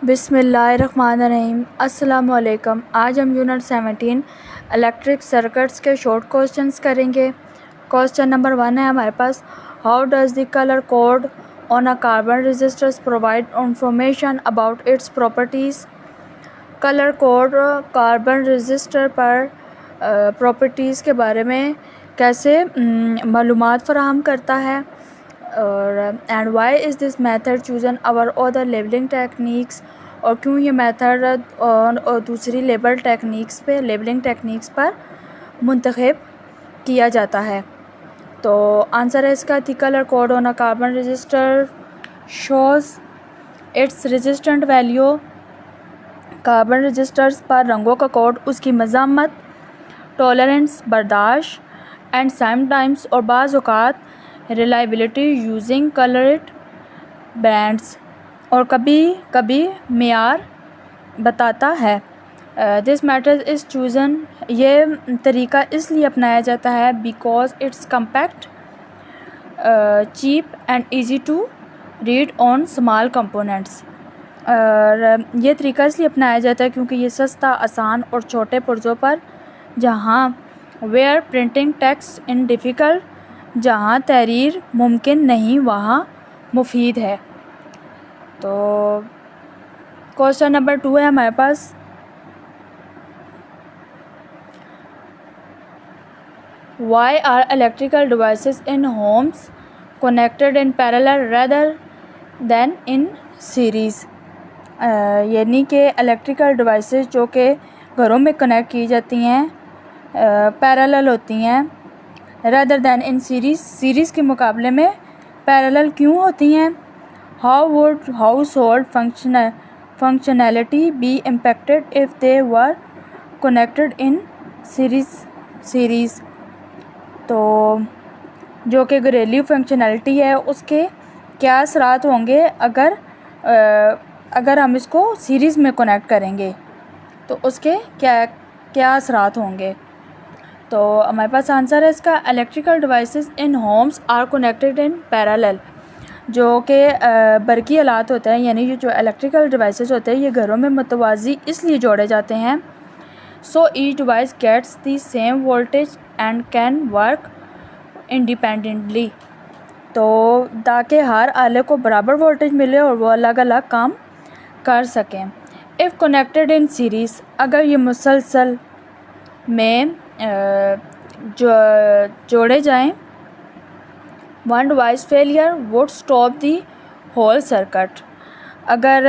बिस्मिल्लाहिर्रहमानिर्रहीम। अस्सलामुअलैकुम। आज हम यूनिट 17 इलेक्ट्रिक सर्किट्स के शॉर्ट क्वेश्चंस करेंगे। क्वेश्चन नंबर 1 है हमारे पास, how does the colour code on a carbon resistors provide information about its properties. Colour code carbon resistor पर प्रॉपर्टीज़ के बारे में कैसे मालूमात फराहम करता है, और and why is this method chosen over other labelling techniques, और क्यों ये मेथड और दूसरी लेबलिंग टेक्निक्स पर मुंतखब किया जाता है। तो आंसर है इसका, the colour code on a carbon resistor shows its resistance value. Carbon resistors पर रंगों का कोड उसकी मज़ामत, टॉलरेंस बर्दाश्त, एंड समटाइम्स और बाज़ औक़ात रिलायबिलिटी यूजिंग कलर्ड बैंड्स, और कभी कभी मेयार बताता है। दिस मेथड इज़ चूज़न, ये तरीका इसलिए अपनाया जाता है because it's compact, cheap and easy to read on small components. और ये तरीका इसलिए अपनाया जाता है क्योंकि ये सस्ता, आसान और छोटे पुर्ज़ों पर, जहाँ where printing text is difficult, जहाँ तहरीर मुमकिन नहीं वहाँ मुफीद है। तो क्वेश्चन नंबर 2 है हमारे पास, why are electrical devices in homes connected in parallel rather than in series. यानी कि इलेक्ट्रिकल डिवाइसेस जो कि घरों में कनेक्ट की जाती हैं पैरेलल होती हैं रेदर दैन इन सीरीज़ के मुकाबले में पैरेलल क्यों होती हैं। How would household functionality be impacted if they were connected in series. तो जो कि घरेलू फंक्शनैलिटी है उसके क्या असरात होंगे अगर हम इसको सीरीज़ में कनेक्ट करेंगे, तो उसके क्या असरात होंगे। तो हमारे पास आंसर है इसका, electrical devices in homes are connected in parallel. जो कि बरकी आलात होते हैं, यानी ये जो इलेक्ट्रिकल डिवाइसेस होते हैं ये घरों में मुतवाज़ी इसलिए जोड़े जाते हैं, so each device gets the same voltage and can work independently. तो ताकि हर आले को बराबर वोल्टेज मिले और वो अलग अलग काम कर सकें। इफ़ कनेक्टेड इन सीरीज़, अगर ये मुसलसल में जोड़े जाएं, one device failure would stop the whole circuit. अगर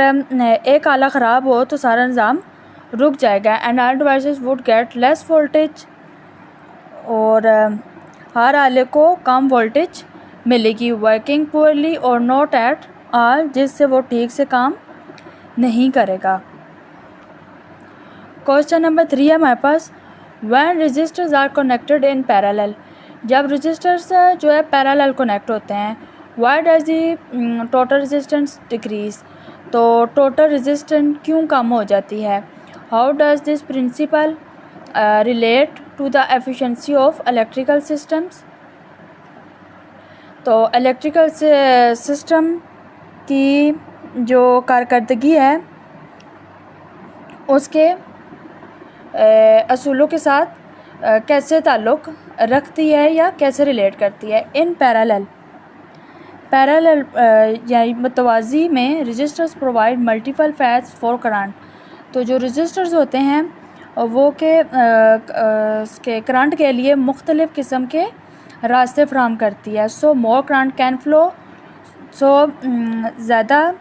एक आला ख़राब हो तो सारा निज़ाम रुक जाएगा। And all devices would get less voltage, और हर आले को कम वोल्टेज मिलेगी। वर्किंग पुअरली और नॉट एट ऑल, जिससे वो ठीक से काम नहीं करेगा। क्वेश्चन नंबर 3 है हमारे पास, when resistors are connected in parallel, जब रजिस्टर्स जो है पैरेलल कनेक्ट होते हैं, why does the total resistance decrease. तो टोटल रेजिस्टेंस क्यों कम हो जाती है। How does this principle relate to the efficiency of electrical systems. तो इलेक्ट्रिकल सिस्टम की जो कारकर्दगी है उसके असूलों के साथ कैसे ताल्लुक़ रखती है या कैसे रिलेट करती है। इन पैरेलल यानी मुतवाज़ी में resistors provide multiple paths for current. तो जो रजिस्टर्स होते हैं वो के करंट के लिए मुख्तलिफ़ किस्म के रास्ते फ्राहम करती है। सो मोर करंट कैन फ्लो, सो ज़्यादा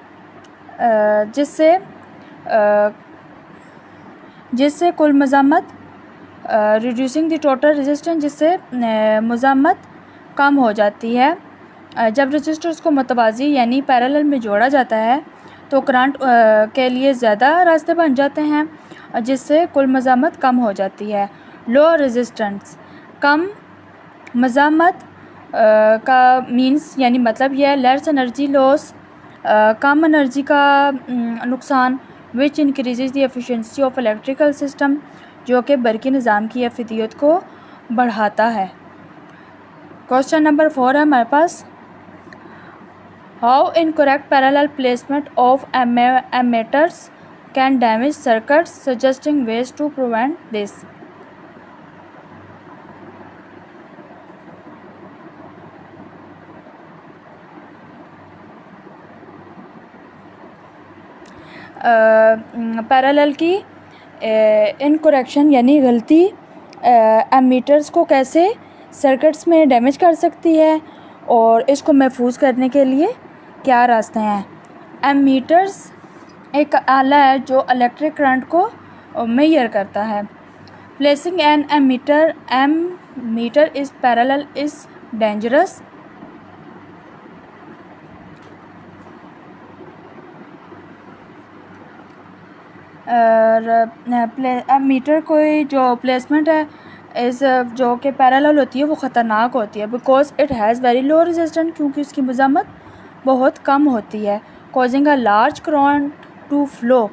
जिससे कुल मज़ामत रिड्यूसिंग द टोटल रेजिस्टेंस, जिससे मज़ामत कम हो जाती है। जब रजिस्टर्स को मुतवाज़ी यानी पैरेलल में जोड़ा जाता है तो करंट के लिए ज़्यादा रास्ते बन जाते हैं, जिससे कुल मज़ामत कम हो जाती है। लो रेजिस्टेंस, कम मज़ामत का मीन्स यानी मतलब यह है लेस एनर्जी लॉस, कम एनर्जी का नुकसान, which increase the efficiency of electrical system, जो कि बरकी निज़ाम की एफिदियत को बढ़ाता है। क्वेश्चन नंबर 4 है हमारे पास, how incorrect parallel placement of emitters can damage circuits, suggesting ways to prevent this. Parallel की इनकरेक्शन यानी गलती एमीटर्स को कैसे सर्किट्स में डैमेज कर सकती है और इसको महफूज करने के लिए क्या रास्ते हैं। एमीटर्स एक आला है जो इलेक्ट्रिक करंट को मेजर करता है। Placing an ammeter in parallel is dangerous. Meter कोई जो प्लेसमेंट है इस जो कि पैरेलल होती है वो ख़तरनाक होती है because it has very low resistance, क्योंकि उसकी मज़ामत बहुत कम होती है। Causing a large current to flow,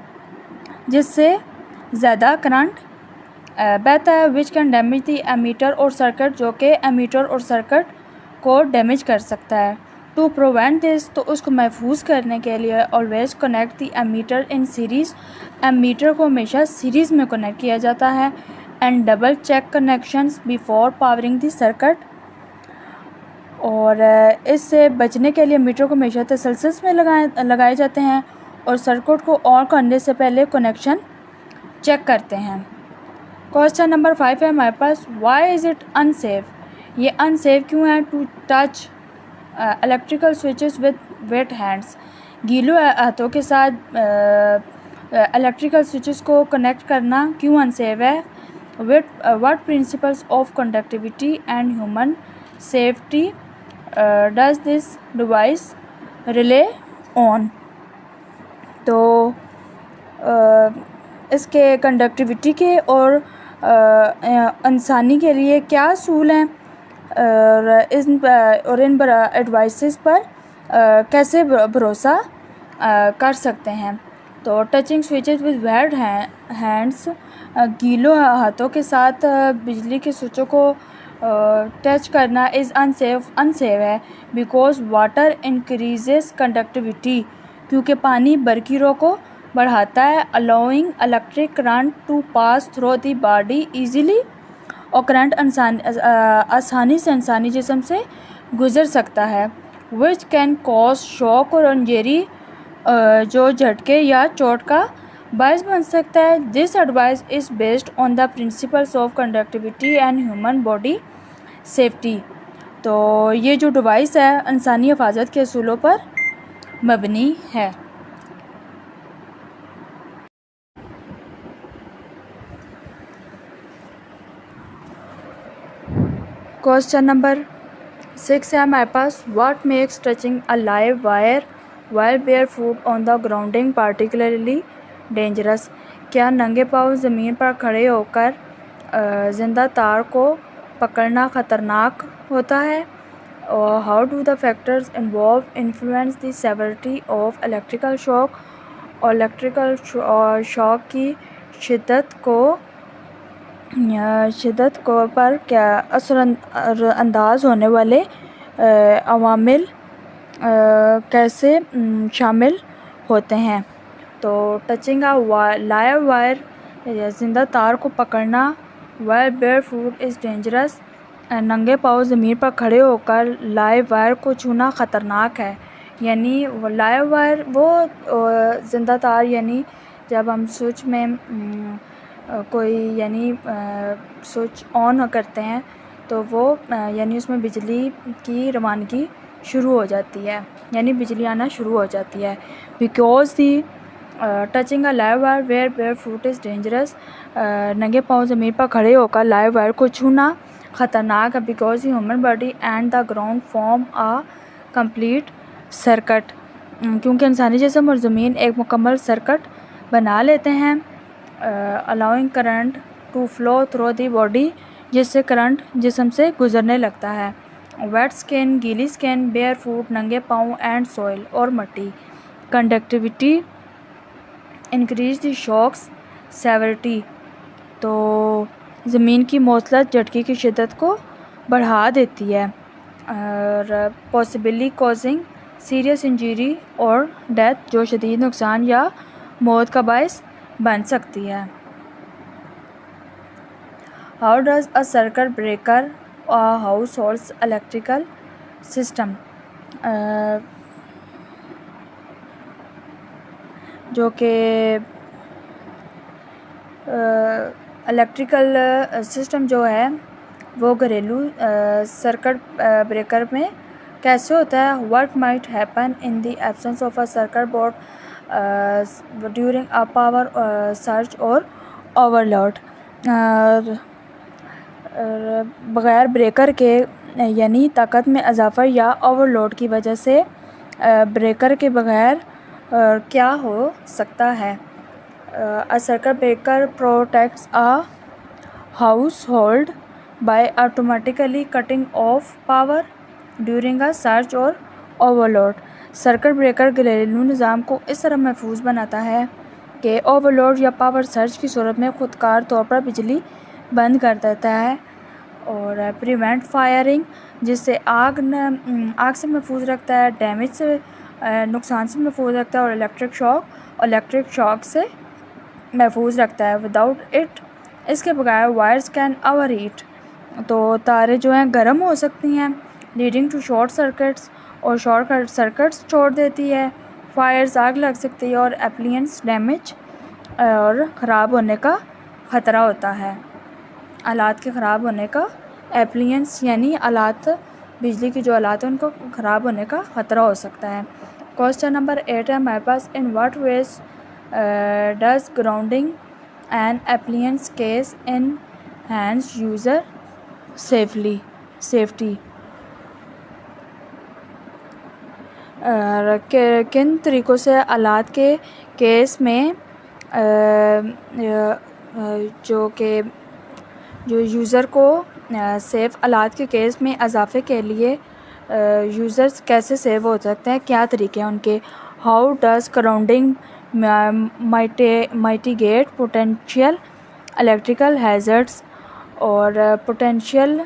जिससे ज़्यादा करंट बहता है, which can damage the ammeter और सर्किट, जो कि एमीटर और सर्किट को डैमेज कर सकता है। टू प्रिवेंट दिस, तो उसको महफूज करने के लिए always connect the ammeter in series, ammeter को हमेशा सीरीज़ में कनेक्ट किया जाता है। And double check connections before powering the circuit, और इससे बचने के लिए मीटर को हमेशा तसलसल में लगाए जाते हैं और सर्किट को ऑन करने से पहले कनेक्शन चेक करते हैं। क्वेश्चन नंबर 5 है हमारे पास, वाई इज़ इट अनसेफ, ये अनसेफ क्यों है to touch electrical switches with wet hands, गीले हाथों के साथ इलेक्ट्रिकल स्विचेस को कनेक्ट करना क्यों अनसेफ है। What principles of conductivity and human safety does this device relay on, तो इसके कंडक्टिविटी के और इंसानी के लिए क्या असूल हैं और इन एडवाइसेस पर कैसे भरोसा कर सकते हैं। तो touching switches with wet hands, गीलों हाथों के साथ बिजली के स्विचों को टच करना इज़ अनसेफ है बिकॉज वाटर इंक्रीजेस कंडक्टिविटी, क्योंकि पानी बरकीरों को बढ़ाता है। Allowing electric current to pass through the body easily, और करंट आसानी से इंसानी जिस्म से गुज़र सकता है। विच कैन कॉज शॉक और इंजरी, जो झटके या चोट का बायस बन सकता है। This advice is based on the principles of conductivity and human body safety, तो ये जो डिवाइस है इंसानी हिफाजत के असूलों पर मबनी है। क्वेश्चन नंबर 6 है हमारे पास, what makes touching a live wire while bare foot on the grounding particularly dangerous, क्या नंगे पाँव ज़मीन पर खड़े होकर ज़िंदा तार को पकड़ना ख़तरनाक होता है। और how do the factors involve influence the severity of electrical shock, और इलेक्ट्रिकल शॉक की शिद्दत को पर क्या असरअंदाज होने वाले अवामिल कैसे शामिल होते हैं। तो टचिंग अ लाइव वायर, ज़िंदा तार को पकड़ना, wire bear foot is dangerous, नंगे पाँव ज़मीन पर खड़े होकर लाइव वायर को छूना ख़तरनाक है। यानी लाइव वायर वो ज़िंदा तार, यानी जब हम स्विच में कोई यानी स्विच ऑन करते हैं तो वो यानी उसमें बिजली की रवानगी शुरू हो जाती है, यानी बिजली आना शुरू हो जाती है। Because the touching a live wire where bare foot is dangerous, नंगे पाँव ज़मीन पर खड़े होकर लाइव वायर को छूना ख़तरनाक है। Because the human body and the ground form a complete circuit, क्योंकि इंसानी जिस्म और ज़मीन एक मुकम्मल सर्किट बना लेते हैं। Allowing current to flow through the body, जिससे करंट जिस्म से गुजरने लगता है। वेट स्किन, गीली स्किन, बेयर फुट, नंगे पाँव, एंड सॉइल, और मट्टी। Conductivity increase the shock's severity, तो ज़मीन की मौसलत झटके की शिद्दत को बढ़ा देती है। और पॉसिबली कॉजिंग सीरियस इंजरी और डेथ, जो शदीद नुकसान या मौत का बायस बन सकती है। How does a circuit breaker a house holds electrical system, जो कि इलेक्ट्रिकल सिस्टम जो है वो घरेलू सर्किट ब्रेकर में कैसे होता है। What might happen in the absence of a circuit board during a power surge और ओवरलोड। बग़ैर ब्रेकर के यानी ताकत में इजाफा या ओवरलोड की वजह से ब्रेकर के बग़ैर क्या हो सकता है। A circuit breaker protects a household by automatically cutting off power during a surge or overload. Circuit breaker घरेलू निज़ाम को इस तरह महफूज बनाता है कि ओवरलोड या पावर सर्ज की सूरत में ख़ुदकार तौर पर बिजली बंद कर देता है। और प्रिवेंट फायरिंग, जिससे आग से महफूज रखता है, डैमेज से नुकसान से महफूज रखता है, और इलेक्ट्रिक शॉक से महफूज रखता है। विदाउट इट, इसके बगैर वायर्स कैन ओवर हीट, तो तारे जो हैं गर्म हो सकती हैं, लीडिंग टू शॉर्ट सर्किट्स, और शॉर्ट सर्किट्स छोड़ देती है। फायर्स, आग लग सकती है, और एप्लियंस डैमेज और ख़राब होने का ख़तरा होता है। आलात के ख़राब होने का, एप्लियंस यानी आलात, बिजली की जो आलात हैं उनको ख़राब होने का ख़तरा हो सकता है। क्वेश्चन नंबर 8 है हमारे पास, in what ways does grounding an appliance case enhance user safety? किन तरीक़ों से आलात के केस में जो यूज़र को सेफ़ आलात के केस में इजाफ़े के लिए यूज़र्स कैसे सेव हो सकते हैं, क्या तरीके हैं उनके। How does grounding mitigate potential electrical hazards, और पोटेंशियल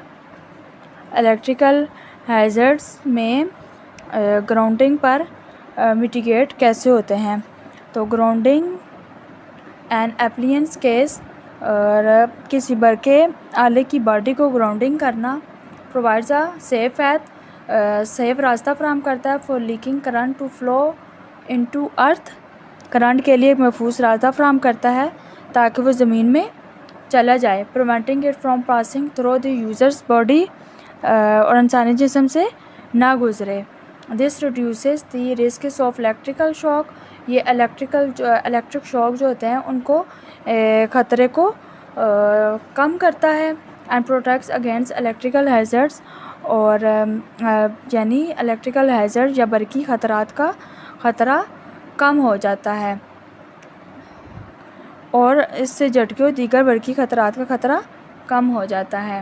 इलेक्ट्रिकल हैज़र्ड्स में ग्राउंडिंग पर मिटिगेट कैसे होते हैं। तो ग्राउंडिंग एन एप्लियंस केस, और किसी बरके आले की बॉडी को ग्राउंडिंग करना, प्रोवाइड्स अ सेफ रास्ता फराहम करता है for leaking current to flow into earth, current के लिए एक महफूज रास्ता फराहम करता है ताकि वो ज़मीन में चला जाए। Preventing it from passing through the users body, और इंसानी जिस्म से ना गुज़रे। This reduces the risk of electrical shock, ये इलेक्ट्रिक शॉक जो होते हैं उनको ख़तरे को कम करता है। And protects against electrical hazards, और यानी इलेक्ट्रिकल हैज़र्ड या बरकी ख़तरात का ख़तरा कम हो जाता है, और इससे झटके और दीगर बरकी ख़तरात का ख़तरा कम हो जाता है।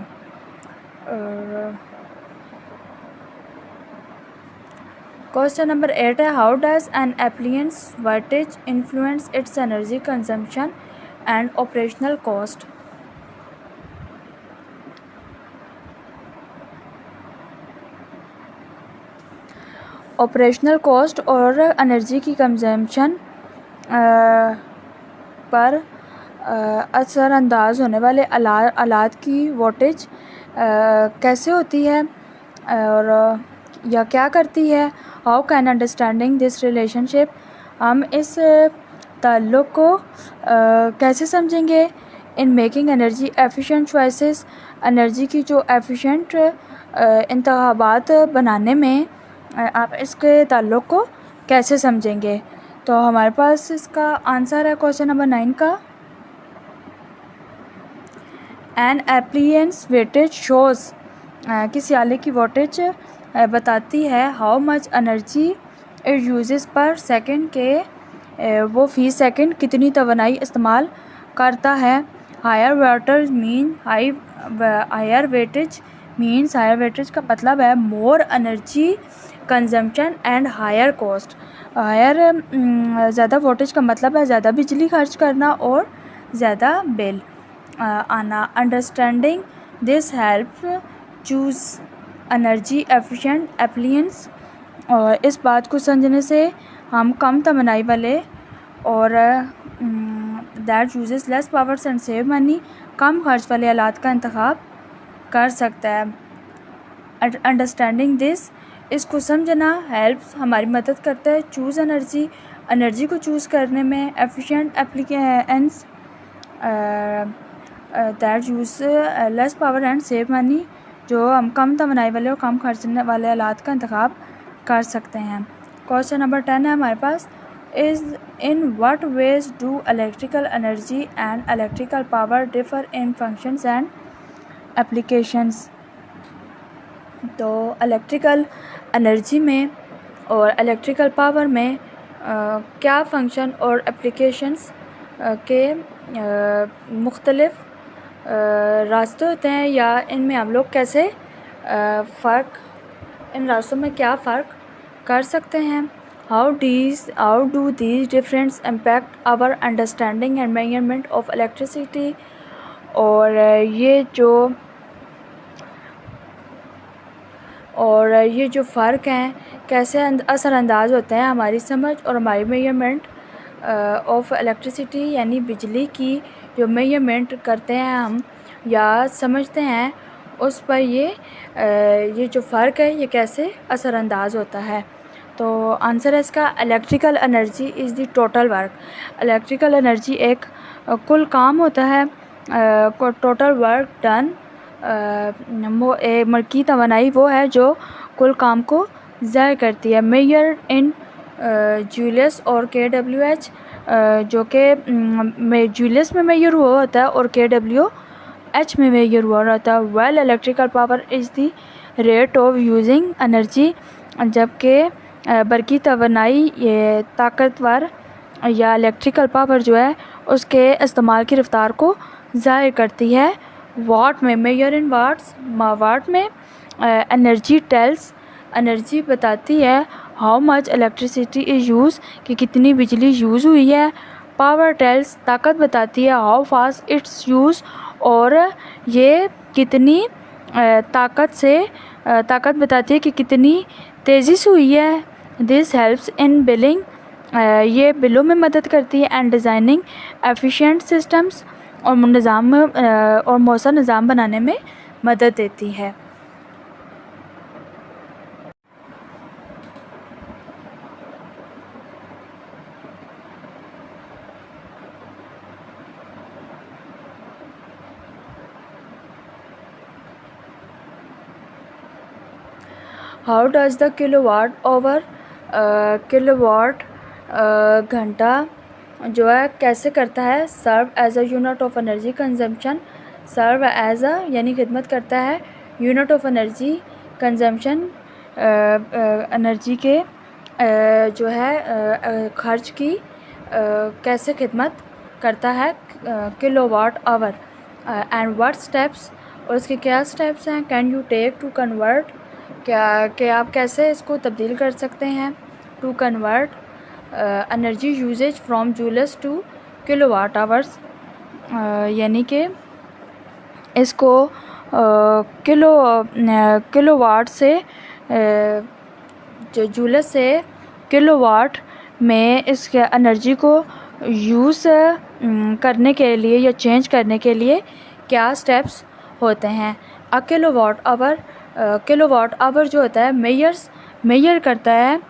क्वेश्चन नंबर 8 है, how does an appliance voltage influence its energy consumption and operational cost. Operational cost और एनर्जी की कंजम्पशन पर असरअंदाज होने वाले आलात की वोल्टेज कैसे होती है और या क्या करती है। How can understanding this relationship, हम इस ताल्लुक़ को कैसे समझेंगे। In making energy efficient choices, energy की जो एफिशिएंट इंतखाबात बनाने में आप इसके ताल्लुक़ को कैसे समझेंगे। तो हमारे पास इसका आंसर है क्वेश्चन नंबर 9 का, एन एप्लियंस वेटेज शोज़, किसी आले की वोल्टेज बताती है how much energy it uses per second, के वो फ़ी सेकंड कितनी तवानाई इस्तेमाल करता है। Higher wattage mean higher wattage का मतलब है more energy consumption and higher cost. Higher ज़्यादा वोल्टेज का मतलब है ज़्यादा बिजली खर्च करना और ज़्यादा बिल आना। Understanding this help choose energy efficient appliances, और इस बात को समझने से हम कम तमन्नाई वाले और that uses less powers and save money, कम खर्च वाले आलात का इंतखाब कर सकता है। अंडरस्टैंडिंग दिस, इसको समझना हेल्प्स, हमारी मदद करता है चूज़ एनर्जी को चूज़ करने में, efficient applications that use less power and save money, जो हम कम तमन्नाई वाले और कम खर्चने वाले आलात का इंतखाब कर सकते हैं। क्वेश्चन नंबर 10 है हमारे पास, is in what ways do electrical energy and electrical power differ in functions and applications. तो इलेक्ट्रिकल एनर्जी में और इलेक्ट्रिकल पावर में क्या फंक्शन और एप्लीकेशंस के मुख्तलिफ रास्ते होते हैं, या इनमें हम लोग कैसे इन रास्तों में क्या फ़र्क कर सकते हैं। How do these difference impact our understanding and measurement of electricity. और ये जो फ़र्क हैं कैसे असरअंदाज होते हैं हमारी समझ और हमारी मेजरमेंट ऑफ इलेक्ट्रिसिटी, यानी बिजली की जो मेजरमेंट करते हैं हम या समझते हैं उस पर ये जो फ़र्क है ये कैसे असरअंदाज होता है। तो आंसर है इसका, electrical energy is the total work. Electrical energy एक कुल काम होता है, टोटल वर्क डन, की तवानाई वो है जो कुल काम को ज़ाहिर करती है। मेजर इन जूलियस और KWH, जो कि जूलियस में मेजर हुआ होता है और KWH में मेजर हुआ होता है। Well electrical power is the rate of using energy, जबकि बरकी तवानाई ये ताकतवर या इलेक्ट्रिकल पावर जो है उसके इस्तेमाल की रफ्तार को ज़ाहिर करती है। वाट में, मेजर इन वाट्स, वाट में एनर्जी टेल्स, एनर्जी बताती है how much electricity is use, कि कितनी बिजली यूज़ हुई है। पावर टेल्स, ताकत बताती है हाउ फास्ट इट्स यूज़, और ये कितनी ताकत बताती है कि कितनी तेज़ी से हुई है। दिस हेल्प्स इन बिलिंग, ये बिलों में मदद करती है, एंड डिज़ाइनिंग एफिशिएंट सिस्टम्स, और निज़ाम और मौसर निज़ाम बनाने में मदद देती है। हाउ डज द किलोवाट घंटा जो है कैसे करता है serve as a unit of energy consumption. Serve as a यानी खिदमत करता है unit of energy consumption, energy के जो है खर्च की कैसे खिदमत करता है kilowatt hour. And what steps, और इसके क्या स्टेप्स हैं। Can you take to convert, क्या आप कैसे इसको तब्दील कर सकते हैं। To convert energy usage from joules to kilowatt hours, यानी कि इसको किलोवाट से जो जूल्स से किलोवाट में इस एनर्जी को यूज़ करने के लिए या चेंज करने के लिए क्या स्टेप्स होते हैं। किलोवाट आवर जो होता है मेजर करता है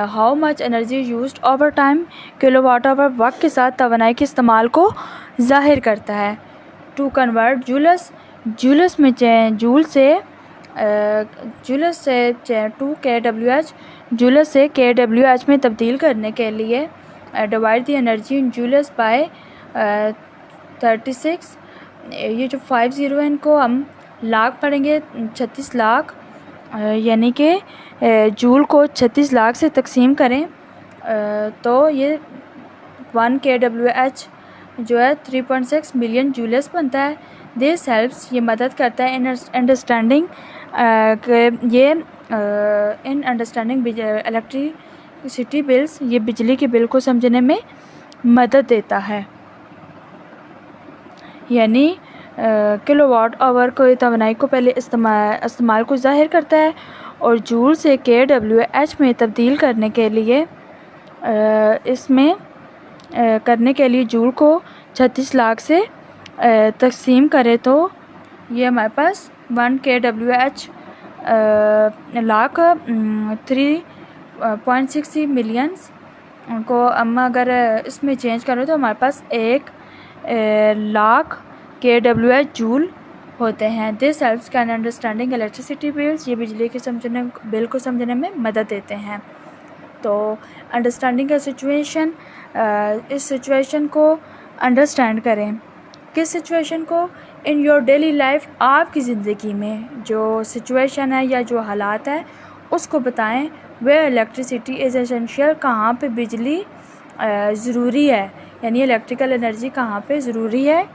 how much energy used over time. Kilowatt hour वक्त के साथ तवानाई के इस्तेमाल को ज़ाहिर करता है। टू कन्वर्ट जूल्स में जूल से टू KWH, जूल्स से KWH में तब्दील करने के लिए divide the energy in joules by 36। ये जो 50 है इनको हम लाख पढ़ेंगे, 36 लाख, यानी कि जूल को 36 लाख से तकसीम करें तो ये 1 KWH जो है 3.6 मिलियन जूल्स बनता है। दिस हेल्प्स, ये मदद करता है इन अंडरस्टैंडिंग इलेक्ट्रिसिटी बिल्स, ये बिजली के बिल को समझने में मदद देता है। यानी किलोवाट आवर को तवानाई को पहले इस्तेमाल को ज़ाहिर करता है और जूल से kWh में तब्दील करने के लिए करने के लिए जूल को 36 लाख से तकसीम करें तो ये हमारे पास 1 kWh लाख 3.60 मिलियंस को हम अगर इसमें चेंज करें तो हमारे पास 1 लाख kWh जूल होते हैं। This helps can understanding electricity bills, ये बिजली के बिल को समझने में मदद देते हैं। तो अंडरस्टैंडिंग का सिचुएशन, इस सिचुएशन को अंडरस्टैंड करें। किस सिचुएशन को? इन योर डेली लाइफ, आपकी ज़िंदगी में जो सिचुएशन है या जो हालात है उसको बताएं। वे इलेक्ट्रिसिटी इज़ एसेंशियल, कहाँ पे बिजली ज़रूरी है, यानी इलेक्ट्रिकल एनर्जी कहाँ पे ज़रूरी है।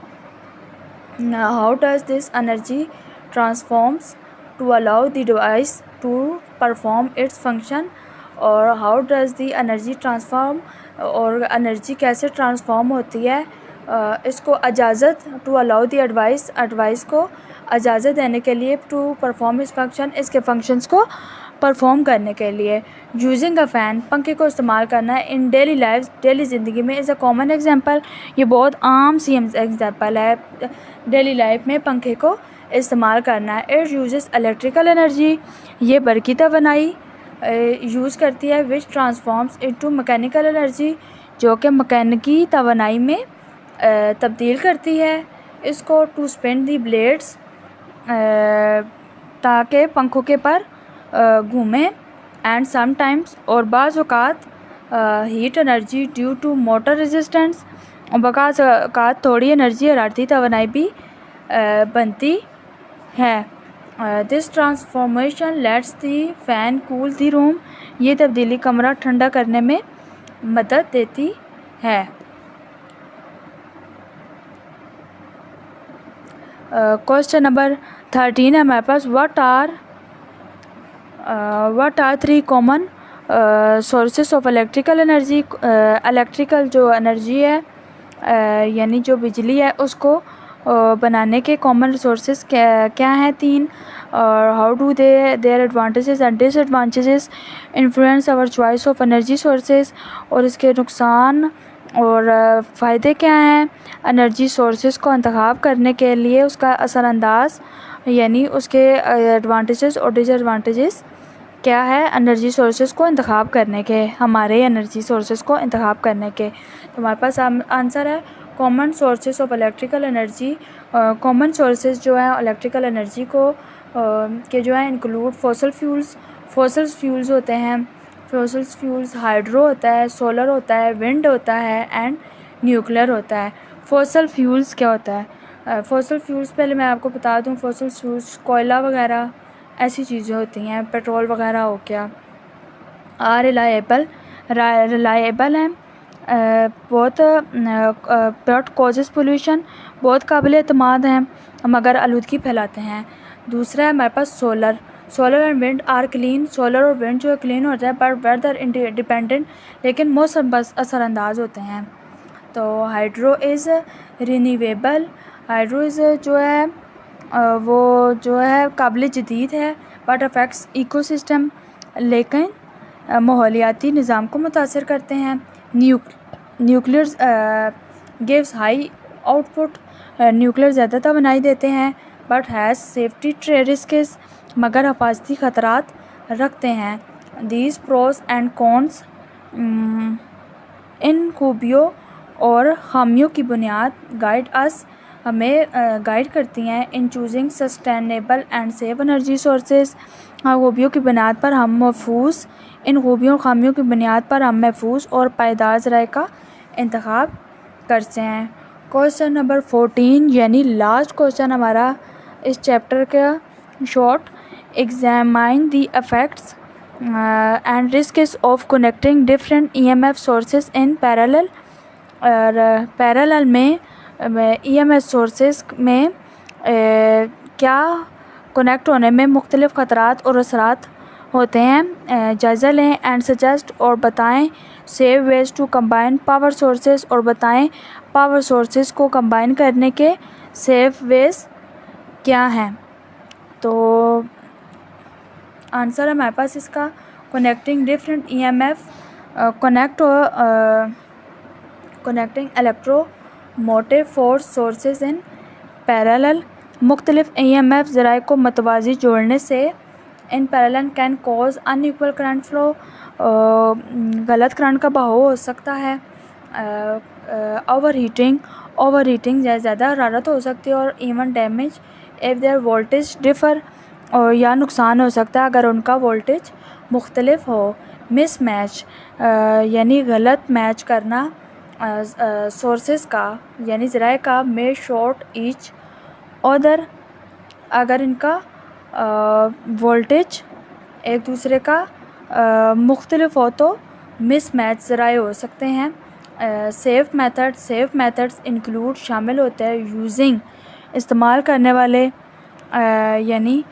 How does this energy transforms to allow the device to perform its function, और how does the energy transform, और एनर्जी कैसे ट्रांसफॉर्म होती है इसको इजाज़त, टू अलाउ द एडवाइस को इजाज़त देने के लिए, टू परफॉर्म इस फंक्शन, इसके फंक्शंस को परफॉर्म करने के लिए। यूजिंग अ फ़ैन, पंखे को इस्तेमाल करना है इन डेली लाइफ, डेली ज़िंदगी में, इज़ अ कॉमन एग्जांपल, ये बहुत आम सी एग्जांपल है। डेली लाइफ में पंखे को इस्तेमाल करना है। इट यूजेस इलेक्ट्रिकल एनर्जी, ये बरकी तवानाई यूज़ करती है, विच ट्रांसफॉर्म्स इनटू मैकेनिकल एनर्जी, जो कि मैकेनिकी तवानाई में तब्दील करती है इसको। टू स्पिन दी ब्लेड्स, ताकि पंखों के पर घूमें। एंड समटाइम्स, और बाज़ औक़ात heat energy due to motor resistance, और बाज़ औक़ात थोड़ी एनर्जी हरारती तवानाई भी बनती है। This transformation let's the fan cool the room, ये तब्दीली कमरा ठंडा करने में मदद देती है। क्वेश्चन नंबर 13 है हमारे पास, what are 3 common sources of electrical energy. Electrical जो एनर्जी है यानी जो बिजली है उसको बनाने के कॉमन रिसोर्सेज क्या हैं 3, और how do their advantages and disadvantages influence our choice of energy sources, और इसके नुकसान और फ़ायदे क्या हैं एनर्जी सोर्सेज को इंतखाब करने के लिए, उसका असरअंदाज यानी उसके एडवांटेजेस और डिसएडवांटेजेस क्या है एनर्जी सोर्सेज को इंतखाब करने के, हमारे एनर्जी सोर्सेज को इंतखाब करने के। तो हमारे पास आंसर है common sources of electrical energy. Common sources जो है इलेक्ट्रिकल एनर्जी को के जो है इंक्लूड फॉसिल फ्यूल्स होते हैं। फॉसिल फ्यूल्स हाइड्रो होता है, सोलर होता है, विंड होता है एंड न्यूक्लियर होता है। फॉसिल फ्यूल्स क्या होता है? फॉसिल फ्यूल्स पहले मैं आपको बता दूं, फॉसिल फ्यूल्स कोयला वगैरह ऐसी चीज़ें होती हैं, पेट्रोल वगैरह हो गया, रिलायबल हैं, बहुत कॉजेज़ पोल्यूशन, बहुत काबिल एतमाद हैं मगर आलूदगी फैलाते हैं। दूसरा है हमारे पास solar and wind are clean, solar और विंड जो है क्लीन होता है पर वेदर इंडिपेंडेंट, लेकिन मौसम बस असरअंदाज होते हैं। तो hydro is renewable, hydro is जो है वो जो है काबिल जदीद है, बट अफेक्ट्स इकोसिस्टम, लेकिन माहौलियाती निज़ाम को मुतासर करते हैं। Nuclear gives high output, nuclear ज़्यादा तवानाई देते हैं, बट हैज़ सेफ्टी रिस्क्स, मगर हिफाजती ख़तरात रखते हैं। दीज प्रोस एंड कॉन्स, इन खूबियों और खामियों की बुनियाद हमें गाइड करती हैं इन choosing sustainable and safe energy sources. खूबियों की बुनियाद पर हम महफूज और पायदार ज़राए का इंतखाब करते हैं। क्वेश्चन नंबर 14 यानी लास्ट क्वेश्चन हमारा इस चैप्टर का, short, examine the effects and risks of connecting different EMF sources in parallel. और पैरेलल में EMF सोर्सेज में क्या कनेक्ट होने में मुख्तलिफ़ ख़तरात और असरात होते हैं, जायज़ा लें। एंड सजेस्ट, और बताएं, several ways to combine power sources, और बताएं पावर सोर्सेज को कंबाइन करने के सेफ वेज क्या हैं। तो आंसर हमारे पास इसका connecting different EMF, connecting electromotive force sources in parallel. मुख्तलिफ EMF ज़राए को मतवाज़ी जोड़ने से in parallel can cause unequal current flow, गलत करंट का बहाव हो सकता है। ओवर हीटिंग ज़्यादा हरारत हो सकती है। और even damage if there voltage differ, और या नुकसान हो सकता है अगर उनका वोल्टेज मुख्तलिफ हो। मिस मैच यानी गलत मैच करना सोर्सेस का यानी ज़राए का में शॉर्ट ईच अदर, अगर इनका वोल्टेज एक दूसरे का मुख्तलिफ हो तो मिस मैच ज़राए हो सकते हैं। सेफ़ मेथड्स इंक्लूड शामिल होते हैं यूजिंग इस्तेमाल करने वाले यानी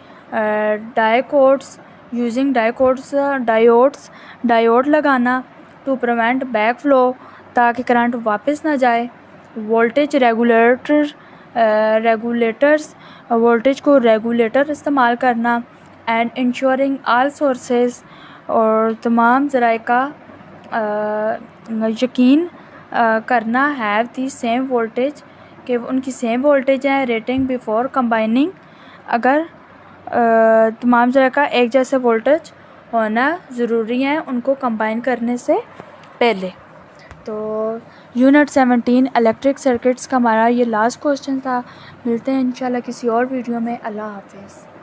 डायोड्स लगाना टू प्रिवेंट बैक फ्लो ताकि करंट वापस ना जाए। वोल्टेज रेगुलेटर इस्तेमाल करना। एंड इंश्योरिंग आल सोर्सेज, और तमाम ज़राए का यकीन करना हैव दी सेम वोल्टेज, कि उनकी सेम वोल्टेज है। रेटिंग बिफोर कंबाइनिंग, अगर तमाम ज़राए का एक जैसे वोल्टेज होना ज़रूरी है उनको कंबाइन करने से पहले। तो यूनिट 17 इलेक्ट्रिक सर्किट्स का हमारा ये लास्ट क्वेश्चन था। मिलते हैं इंशाल्लाह किसी और वीडियो में। अल्लाह हाफिज़।